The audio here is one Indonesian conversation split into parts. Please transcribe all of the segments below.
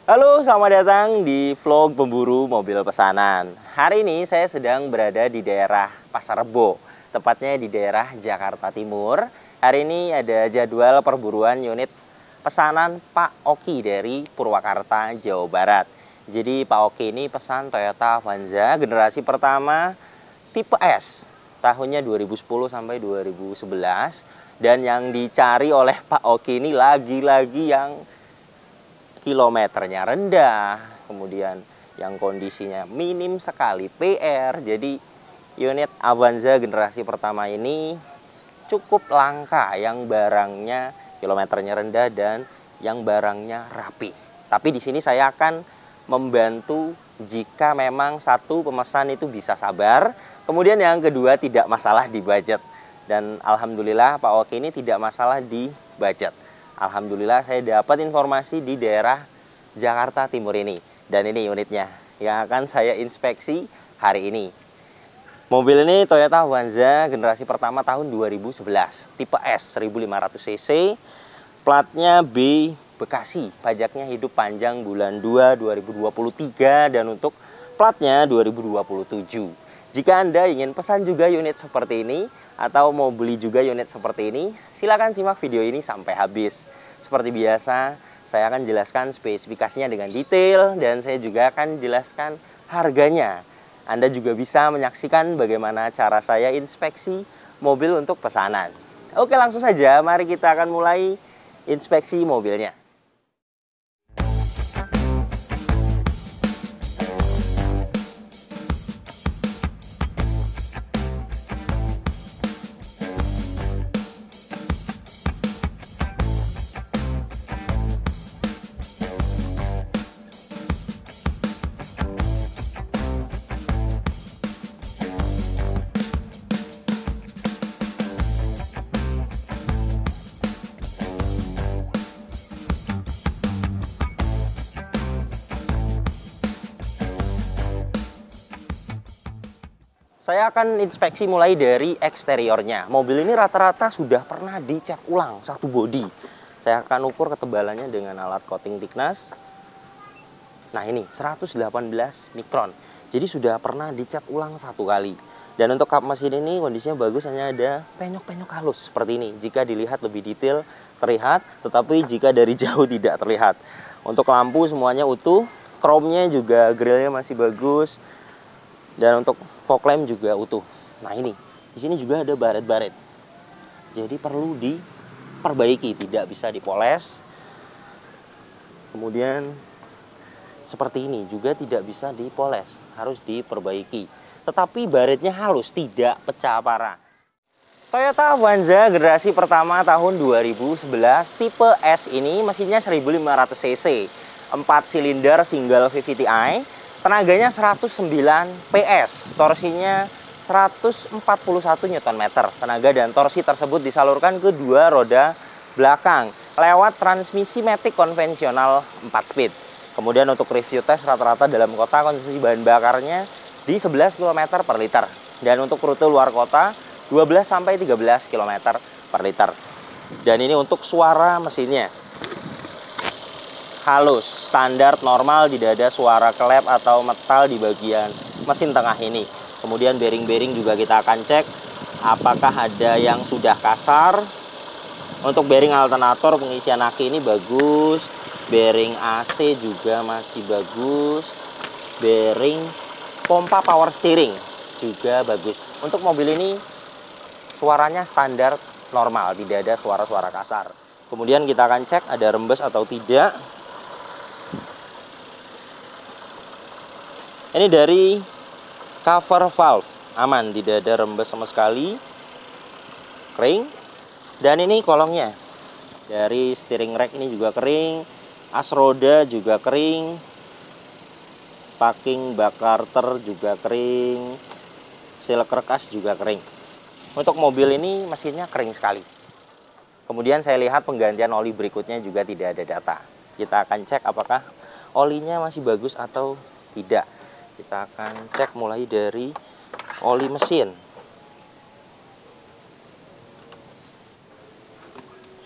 Halo, selamat datang di vlog pemburu mobil pesanan. Hari ini saya sedang berada di daerah Pasar Rebo, tepatnya di daerah Jakarta Timur. Hari ini ada jadwal perburuan unit pesanan Pak Oki dari Purwakarta, Jawa Barat. Jadi Pak Oki ini pesan Toyota Avanza generasi pertama tipe S, tahunnya 2010 sampai 2011. Dan yang dicari oleh Pak Oki ini lagi-lagi yang kilometernya rendah, kemudian yang kondisinya minim sekali PR. Jadi unit Avanza generasi pertama ini cukup langka, yang barangnya kilometernya rendah dan yang barangnya rapi. Tapi di sini saya akan membantu jika memang satu pemesan itu bisa sabar, kemudian yang kedua tidak masalah di budget. Dan alhamdulillah Pak Oki ini tidak masalah di budget. Alhamdulillah saya dapat informasi di daerah Jakarta Timur ini. Dan ini unitnya yang akan saya inspeksi hari ini. Mobil ini Toyota Avanza generasi pertama tahun 2011, tipe S 1500 cc, platnya B Bekasi, pajaknya hidup panjang bulan 2 2023 dan untuk platnya 2027. Jika Anda ingin pesan juga unit seperti ini atau mau beli juga unit seperti ini, silakan simak video ini sampai habis. Seperti biasa, saya akan jelaskan spesifikasinya dengan detail dan saya juga akan jelaskan harganya. Anda juga bisa menyaksikan bagaimana cara saya inspeksi mobil untuk pesanan. Oke, langsung saja mari kita akan mulai inspeksi mobilnya. Saya akan inspeksi mulai dari eksteriornya. Mobil ini rata-rata sudah pernah dicat ulang satu bodi. Saya akan ukur ketebalannya dengan alat coating thickness. Nah ini 118 mikron. Jadi sudah pernah dicat ulang satu kali. Dan untuk kap mesin ini kondisinya bagus, hanya ada penyok-penyok halus seperti ini. Jika dilihat lebih detail terlihat, tetapi jika dari jauh tidak terlihat. Untuk lampu semuanya utuh, chrome-nya juga grillnya masih bagus. Dan untuk fog lamp juga utuh. Nah ini, di sini juga ada baret-baret. Jadi perlu diperbaiki, tidak bisa dipoles. Kemudian seperti ini juga tidak bisa dipoles, harus diperbaiki. Tetapi baretnya halus, tidak pecah parah. Toyota Avanza generasi pertama tahun 2011 tipe S ini mesinnya 1500 cc, 4 silinder single VVTi. Tenaganya 109 PS, torsinya 141 Nm. Tenaga dan torsi tersebut disalurkan ke dua roda belakang lewat transmisi matic konvensional 4 speed. Kemudian untuk review tes rata-rata dalam kota konsumsi bahan bakarnya di 11 km per liter. Dan untuk rute luar kota 12-13 km per liter. Dan ini untuk suara mesinnya. Halus, standar normal, tidak ada suara klep atau metal di bagian mesin tengah ini. Kemudian bearing-bearing juga kita akan cek apakah ada yang sudah kasar. Untuk bearing alternator pengisian aki ini bagus, bearing AC juga masih bagus, bearing pompa power steering juga bagus. Untuk mobil ini suaranya standar normal, tidak ada suara-suara kasar. Kemudian kita akan cek ada rembes atau tidak. Ini dari cover valve, aman, tidak ada rembes sama sekali, kering. Dan ini kolongnya, dari steering rack ini juga kering, as roda juga kering, packing bak karter juga kering, seal kerkas juga kering. Untuk mobil ini mesinnya kering sekali. Kemudian saya lihat penggantian oli berikutnya juga tidak ada data. Kita akan cek apakah olinya masih bagus atau tidak. Kita akan cek mulai dari oli mesin.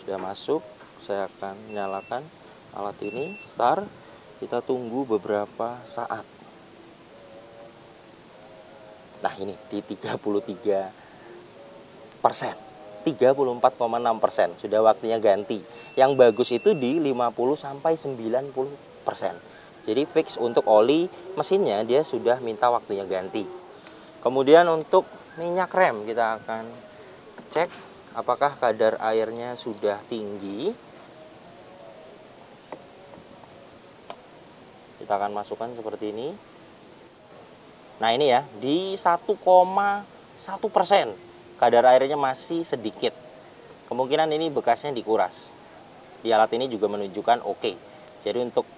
Sudah masuk, saya akan nyalakan alat ini, start. Kita tunggu beberapa saat. Nah ini di 33%, 34,6%, sudah waktunya ganti. Yang bagus itu di 50-90%. Jadi fix untuk oli mesinnya dia sudah minta waktunya ganti. Kemudian untuk minyak rem kita akan cek apakah kadar airnya sudah tinggi. Kita akan masukkan seperti ini. Nah ini ya, di 1,1%. Kadar airnya masih sedikit. Kemungkinan ini bekasnya dikuras. Di alat ini juga menunjukkan oke. Jadi untuk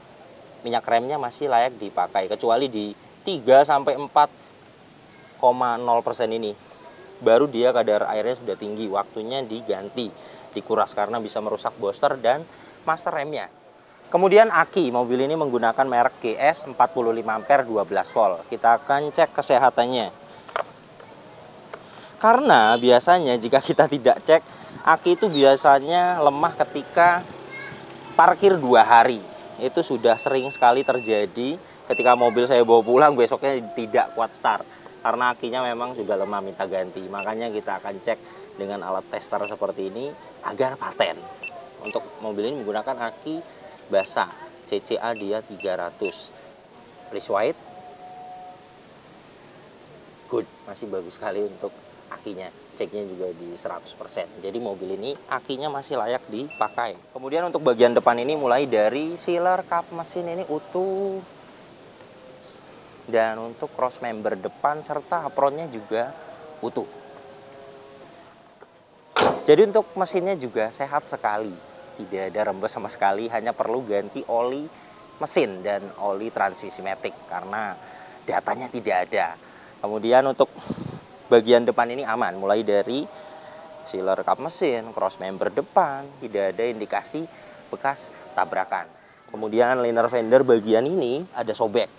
minyak remnya masih layak dipakai. Kecuali di 3-4,0% ini. Baru dia kadar airnya sudah tinggi. Waktunya diganti, dikuras karena bisa merusak booster dan master remnya. Kemudian aki, mobil ini menggunakan merek GS 45 ampere 12 volt. Kita akan cek kesehatannya. Karena biasanya jika kita tidak cek, aki itu biasanya lemah ketika parkir 2 hari. Itu sudah sering sekali terjadi ketika mobil saya bawa pulang, besoknya tidak kuat start. Karena akinya memang sudah lemah, minta ganti. Makanya kita akan cek dengan alat tester seperti ini agar paten. Untuk mobil ini menggunakan aki basah, CCA dia 300. Please white. Good, masih bagus sekali untuk akinya. Ceknya juga di 100%. Jadi mobil ini akinya masih layak dipakai. Kemudian untuk bagian depan ini mulai dari sealer kap mesin ini utuh. Dan untuk cross member depan serta apronnya juga utuh. Jadi untuk mesinnya juga sehat sekali. Tidak ada rembes sama sekali, hanya perlu ganti oli mesin dan oli transmisi matic karena datanya tidak ada. Kemudian untuk bagian depan ini aman, mulai dari sealer kap mesin, cross member depan, tidak ada indikasi bekas tabrakan. Kemudian liner fender bagian ini ada sobek.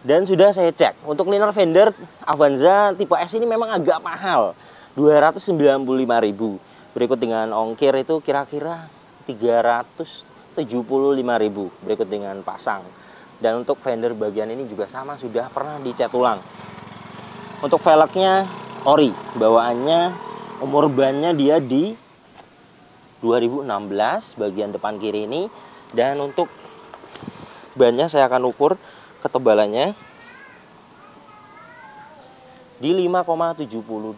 Dan sudah saya cek, untuk liner fender Avanza tipe S ini memang agak mahal, 295.000. Berikut dengan ongkir itu kira-kira 375.000. Berikut dengan pasang. Dan untuk fender bagian ini juga sama, sudah pernah dicat ulang. Untuk velgnya ori, bawaannya umur bannya dia di 2016 bagian depan kiri ini. Dan untuk bannya saya akan ukur ketebalannya di 5,78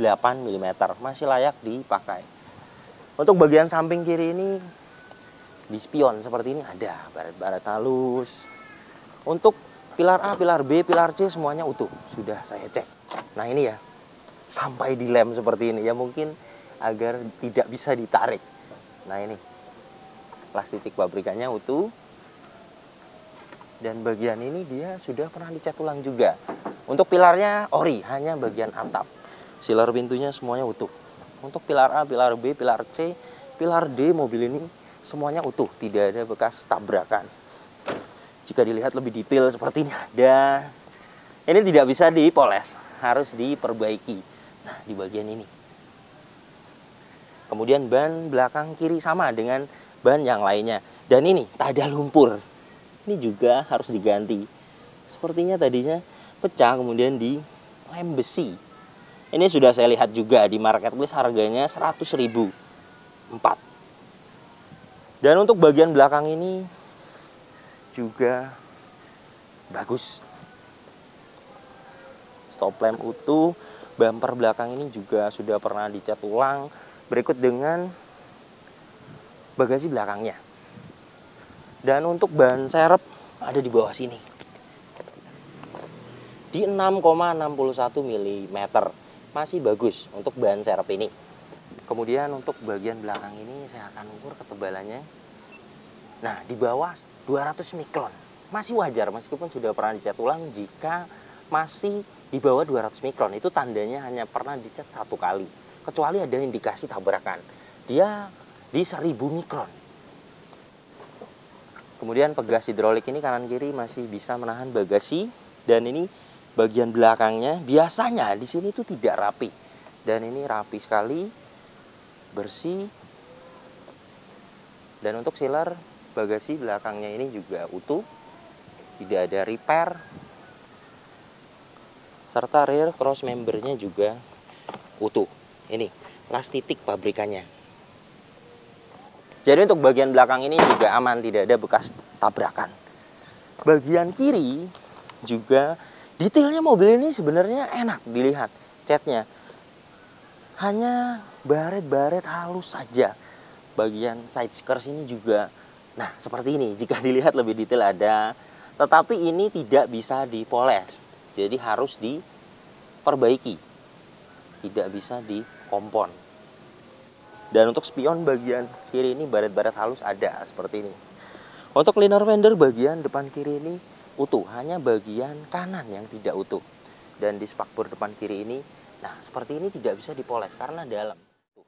mm, masih layak dipakai. Untuk bagian samping kiri ini di spion seperti ini ada baret-baret halus. Untuk pilar A, pilar B, pilar C semuanya utuh, sudah saya cek. Nah ini ya, sampai di lem seperti ini ya, mungkin agar tidak bisa ditarik. Nah ini plastik pabrikannya utuh. Dan bagian ini dia sudah pernah dicat ulang juga. Untuk pilarnya ori, hanya bagian atap. Sealer pintunya semuanya utuh. Untuk pilar A, pilar B, pilar C, pilar D mobil ini semuanya utuh, tidak ada bekas tabrakan. Jika dilihat lebih detail seperti ini ada. Ini tidak bisa dipoles, harus diperbaiki. Nah, di bagian ini. Kemudian ban belakang kiri sama dengan ban yang lainnya. Dan ini tak ada lumpur. Ini juga harus diganti. Sepertinya tadinya pecah, kemudian di lem besi. Ini sudah saya lihat juga di marketplace, harganya 100.000. 4. Dan untuk bagian belakang ini juga bagus. Stop lamp utuh, bumper belakang ini juga sudah pernah dicat ulang. Berikut dengan bagasi belakangnya. Dan untuk ban serep ada di bawah sini. Di 6,61 mm. Masih bagus untuk ban serep ini. Kemudian untuk bagian belakang ini saya akan ukur ketebalannya. Nah, di bawah 200 mikron. Masih wajar meskipun sudah pernah dicat ulang. Jika masih di bawah 200 mikron, itu tandanya hanya pernah dicat 1 kali. Kecuali ada indikasi tabrakan. Dia di 1000 mikron. Kemudian pegas hidrolik ini kanan kiri masih bisa menahan bagasi. Dan ini bagian belakangnya biasanya di sini itu tidak rapi, dan ini rapi sekali, bersih. Dan untuk sealer bagasi belakangnya ini juga utuh, tidak ada repair, serta rear cross membernya juga utuh. Ini plastitik pabrikannya. Jadi untuk bagian belakang ini juga aman, tidak ada bekas tabrakan. Bagian kiri juga detailnya mobil ini sebenarnya enak dilihat. Catnya hanya baret-baret halus saja. Bagian side skirts ini juga, nah seperti ini. Jika dilihat lebih detail ada, tetapi ini tidak bisa dipoles. Jadi harus diperbaiki, tidak bisa dikompon. Dan untuk spion bagian kiri ini baret-baret halus ada seperti ini. Untuk liner fender bagian depan kiri ini utuh, hanya bagian kanan yang tidak utuh. Dan di spakbor depan kiri ini, nah seperti ini tidak bisa dipoles karena dalam.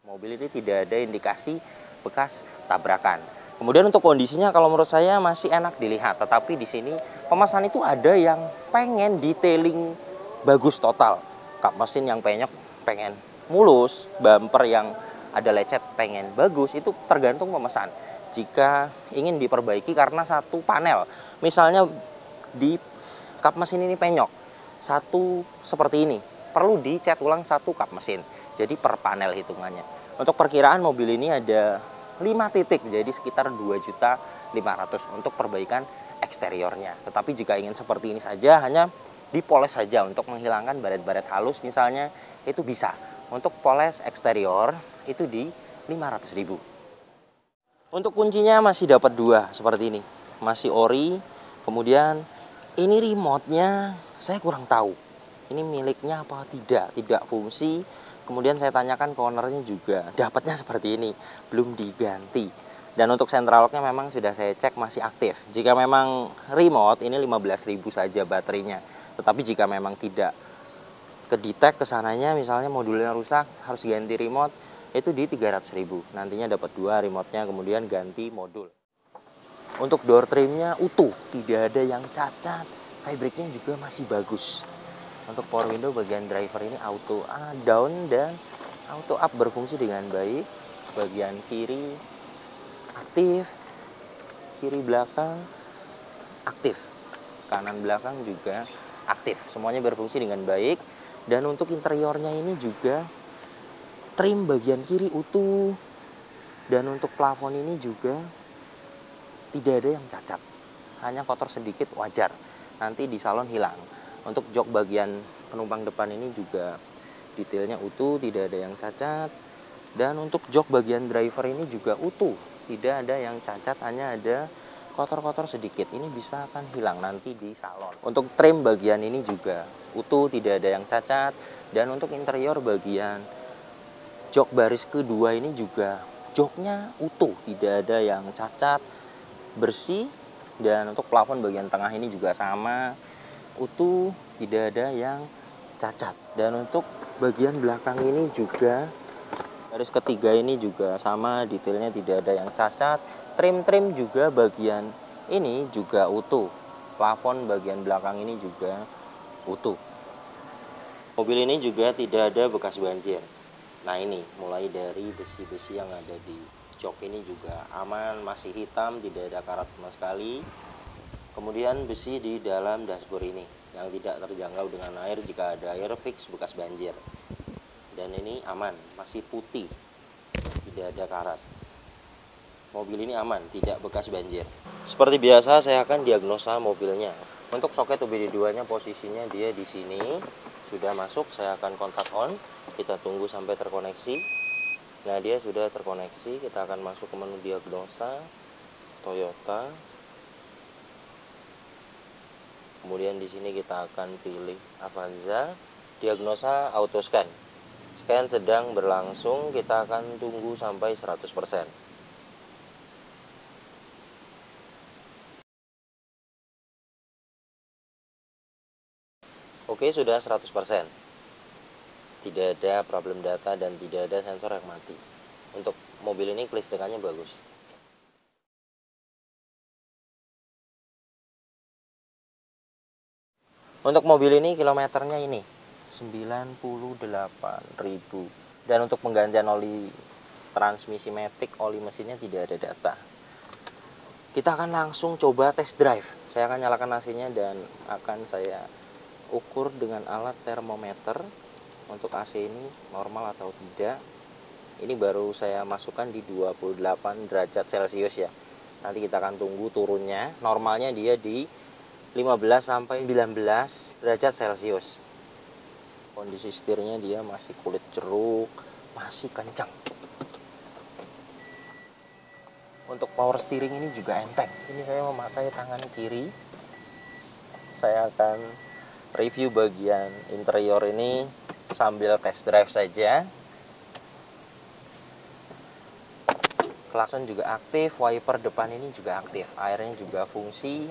Mobil ini tidak ada indikasi bekas tabrakan. Kemudian untuk kondisinya kalau menurut saya masih enak dilihat, tetapi di sini pemesan itu ada yang pengen detailing bagus total. Kap mesin yang penyok pengen mulus, bumper yang ada lecet pengen bagus, itu tergantung pemesan. Jika ingin diperbaiki karena satu panel, misalnya di kap mesin ini penyok, satu seperti ini, perlu dicat ulang satu kap mesin. Jadi per panel hitungannya. Untuk perkiraan mobil ini ada 5 titik, jadi sekitar 2.500.000 untuk perbaikan eksteriornya. Tetapi jika ingin seperti ini saja, hanya dipoles saja untuk menghilangkan baret-baret halus misalnya, itu bisa. Untuk poles eksterior itu di 500.000. Untuk kuncinya masih dapat 2 seperti ini, masih ori. Kemudian ini remote-nya saya kurang tahu, ini miliknya apa tidak fungsi. Kemudian saya tanyakan ke ownernya juga, dapatnya seperti ini, belum diganti. Dan untuk central lock-nya memang sudah saya cek masih aktif. Jika memang remote ini 15.000 saja baterainya. Tetapi jika memang tidak kedetek kesananya, misalnya modulnya rusak harus ganti remote, itu di 300.000. Nantinya dapat 2 remote-nya, kemudian ganti modul. Untuk door trimnya utuh, tidak ada yang cacat. Fabriknya juga masih bagus. Untuk power window bagian driver ini auto down dan auto up berfungsi dengan baik. Bagian kiri aktif, kiri belakang aktif, kanan belakang juga aktif. Semuanya berfungsi dengan baik. Dan untuk interiornya ini juga trim bagian kiri utuh, dan untuk plafon ini juga tidak ada yang cacat, hanya kotor sedikit wajar, nanti di salon hilang. Untuk jok bagian penumpang depan ini juga detailnya utuh, tidak ada yang cacat. Dan untuk jok bagian driver ini juga utuh, tidak ada yang cacat, hanya ada kotor-kotor sedikit. Ini bisa akan hilang nanti di salon. Untuk trim bagian ini juga utuh, tidak ada yang cacat. Dan untuk interior bagian jok baris kedua ini juga joknya utuh, tidak ada yang cacat, bersih. Dan untuk plafon bagian tengah ini juga sama, utuh, tidak ada yang cacat. Dan untuk bagian belakang ini juga baris ketiga ini juga sama, detailnya tidak ada yang cacat. Trim-trim juga bagian ini juga utuh, plafon bagian belakang ini juga utuh. Mobil ini juga tidak ada bekas banjir. Nah ini mulai dari besi-besi yang ada di jok ini juga aman, masih hitam, tidak ada karat sama sekali. Kemudian besi di dalam dashboard ini yang tidak terjangkau dengan air, jika ada air fix bekas banjir. Dan ini aman, masih putih, tidak ada karat. Mobil ini aman, tidak bekas banjir. Seperti biasa saya akan diagnosa mobilnya. Untuk soket OBD2-nya posisinya dia di sini. Sudah masuk, saya akan kontak on. Kita tunggu sampai terkoneksi. Nah, dia sudah terkoneksi. Kita akan masuk ke menu diagnosa Toyota. Kemudian di sini kita akan pilih Avanza. Diagnosa auto scan. Scan sedang berlangsung, kita akan tunggu sampai 100%. Oke, sudah 100%. Tidak ada problem data dan tidak ada sensor yang mati. Untuk mobil ini kelistrikannya bagus. Untuk mobil ini kilometernya ini 98.000. Dan untuk penggantian oli transmisi matic, oli mesinnya tidak ada data. Kita akan langsung coba test drive. Saya akan nyalakan AC-nya dan akan saya ukur dengan alat termometer untuk AC ini normal atau tidak. Ini baru saya masukkan di 28 derajat Celcius ya. Nanti kita akan tunggu turunnya. Normalnya dia di 15 sampai 19 derajat Celcius. Kondisi setirnya dia masih kulit jeruk, masih kencang. Untuk power steering ini juga enteng. Ini saya memakai tangan kiri. Saya akan review bagian interior ini sambil test drive saja. Klakson juga aktif, wiper depan ini juga aktif, airnya juga fungsi,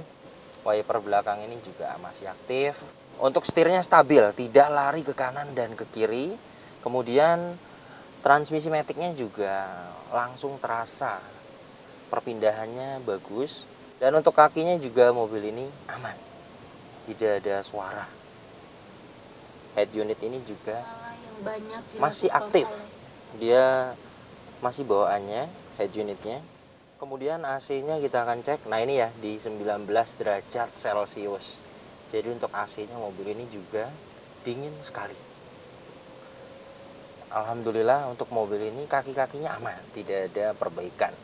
wiper belakang ini juga masih aktif. Untuk setirnya stabil, tidak lari ke kanan dan ke kiri. Kemudian transmisi maticnya juga langsung terasa. Perpindahannya bagus. Dan untuk kakinya juga mobil ini aman. Tidak ada suara. Head unit ini juga masih aktif. Dia masih bawaannya, head unitnya. Kemudian AC-nya kita akan cek. Nah ini ya, di 19 derajat Celcius. Jadi untuk AC-nya mobil ini juga dingin sekali. Alhamdulillah untuk mobil ini kaki-kakinya aman, tidak ada perbaikan.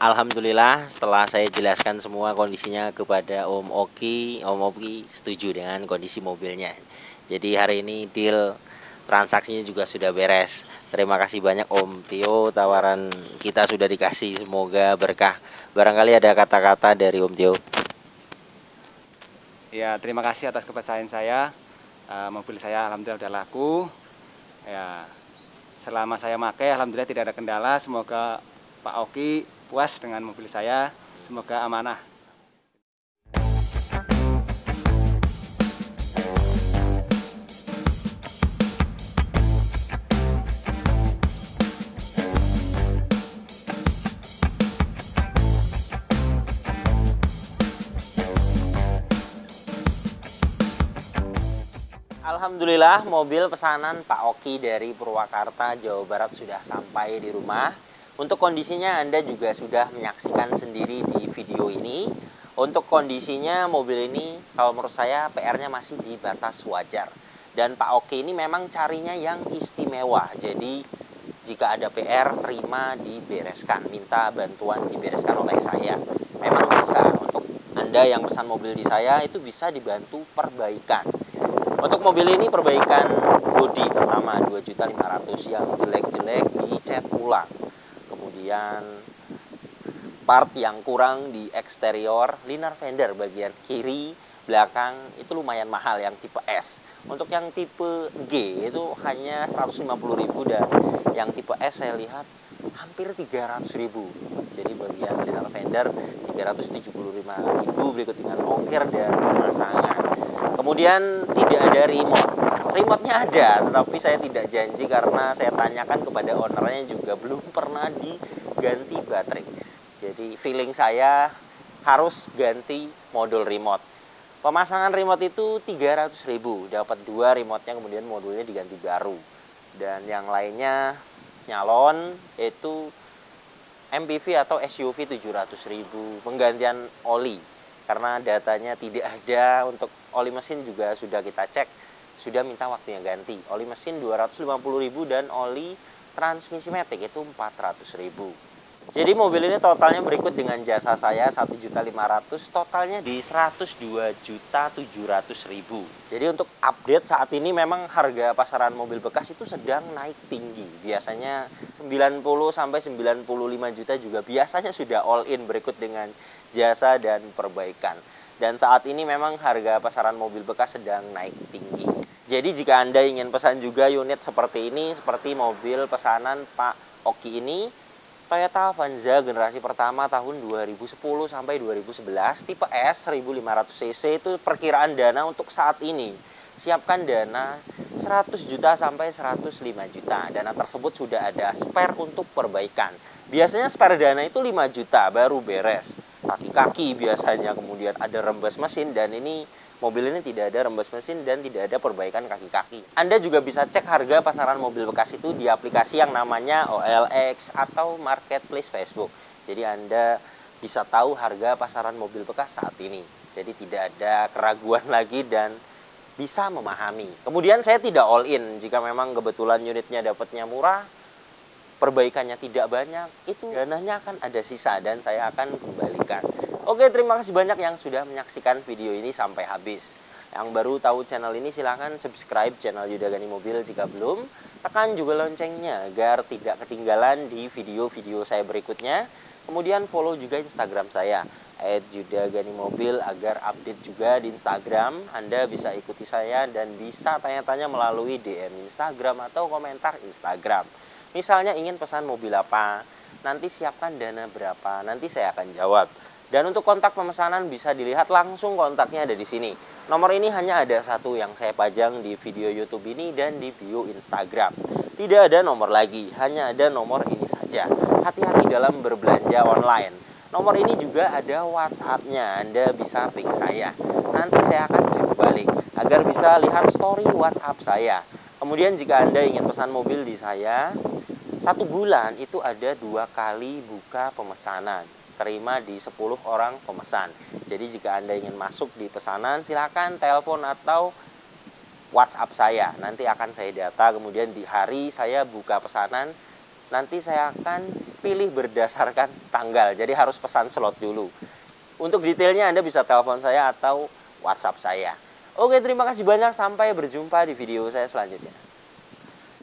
Alhamdulillah setelah saya jelaskan semua kondisinya kepada Om Oki setuju dengan kondisi mobilnya. Jadi hari ini deal transaksinya juga sudah beres. Terima kasih banyak Om Tio, tawaran kita sudah dikasih, semoga berkah. Barangkali ada kata-kata dari Om Tio. Ya, terima kasih atas kepercayaan saya. Mobil saya alhamdulillah udah laku. Ya, selama saya pakai alhamdulillah tidak ada kendala. Semoga Pak Oki puas dengan mobil saya. Semoga amanah. Alhamdulillah mobil pesanan Pak Oki dari Purwakarta, Jawa Barat sudah sampai di rumah. Untuk kondisinya Anda juga sudah menyaksikan sendiri di video ini. Untuk kondisinya mobil ini kalau menurut saya PR-nya masih di batas wajar. Dan Pak Oki ini memang carinya yang istimewa. Jadi jika ada PR terima dibereskan, minta bantuan dibereskan oleh saya. Memang bisa untuk Anda yang pesan mobil di saya itu bisa dibantu perbaikan. Untuk mobil ini perbaikan bodi pertama 2.500.000 yang jelek-jelek dicat ulang. Kemudian part yang kurang di eksterior, liner fender bagian kiri, belakang itu lumayan mahal yang tipe S. Untuk yang tipe G itu hanya 150.000 dan yang tipe S saya lihat hampir 300.000. Jadi bagian liner fender 375.000 berikut dengan ongkir dan pemasangan. Kemudian tidak ada remote. Remote-nya ada, tetapi saya tidak janji karena saya tanyakan kepada ownernya juga belum pernah diganti baterai. Jadi feeling saya harus ganti modul remote. Pemasangan remote itu 300.000, dapat 2 remote-nya kemudian modulnya diganti baru. Dan yang lainnya nyalon yaitu MPV atau SUV 700.000, penggantian oli. Karena datanya tidak ada. Untuk oli mesin juga sudah kita cek, sudah minta waktunya ganti. Oli mesin 250.000 dan oli transmisi matic itu 400.000. Jadi mobil ini totalnya berikut dengan jasa saya 1.500.000, totalnya di 102.700.000. Jadi untuk update saat ini memang harga pasaran mobil bekas itu sedang naik tinggi. Biasanya 90 sampai 95 juta juga biasanya sudah all in berikut dengan jasa dan perbaikan. Dan saat ini memang harga pasaran mobil bekas sedang naik tinggi. Jadi jika Anda ingin pesan juga unit seperti ini, seperti mobil pesanan Pak Oki ini, Toyota Avanza generasi pertama tahun 2010 sampai 2011, tipe S 1500cc itu perkiraan dana untuk saat ini. Siapkan dana 100 juta sampai 105 juta. Dana tersebut sudah ada spare untuk perbaikan. Biasanya spare dana itu 5 juta baru beres. Kaki-kaki biasanya, kemudian ada rembes mesin, dan ini mobil ini tidak ada rembes mesin dan tidak ada perbaikan kaki-kaki. Anda juga bisa cek harga pasaran mobil bekas itu di aplikasi yang namanya OLX atau Marketplace Facebook. Jadi Anda bisa tahu harga pasaran mobil bekas saat ini. Jadi tidak ada keraguan lagi dan bisa memahami. Kemudian saya tidak all in. Jika memang kebetulan unitnya dapatnya murah, perbaikannya tidak banyak, itu dananya akan ada sisa dan saya akan kembalikan. Oke, terima kasih banyak yang sudah menyaksikan video ini sampai habis. Yang baru tahu channel ini silahkan subscribe channel Yuda Gani Mobil jika belum. Tekan juga loncengnya agar tidak ketinggalan di video-video saya berikutnya. Kemudian follow juga Instagram saya @yudaganimobil agar update juga di Instagram. Anda bisa ikuti saya dan bisa tanya-tanya melalui DM Instagram atau komentar Instagram. Misalnya ingin pesan mobil apa, nanti siapkan dana berapa, nanti saya akan jawab. Dan untuk kontak pemesanan bisa dilihat langsung, kontaknya ada di sini. Nomor ini hanya ada satu yang saya pajang di video YouTube ini dan di bio Instagram. Tidak ada nomor lagi, hanya ada nomor ini saja. Hati-hati dalam berbelanja online. Nomor ini juga ada WhatsApp-nya, Anda bisa ping saya. Nanti saya akan save balik agar bisa lihat story WhatsApp saya. Kemudian jika Anda ingin pesan mobil di saya, 1 bulan itu ada 2 kali buka pemesanan. Terima di 10 orang pemesan. Jadi jika Anda ingin masuk di pesanan, silakan telepon atau WhatsApp saya. Nanti akan saya data, kemudian di hari saya buka pesanan, nanti saya akan pilih berdasarkan tanggal. Jadi harus pesan slot dulu. Untuk detailnya Anda bisa telepon saya atau WhatsApp saya. Oke, terima kasih banyak. Sampai berjumpa di video saya selanjutnya.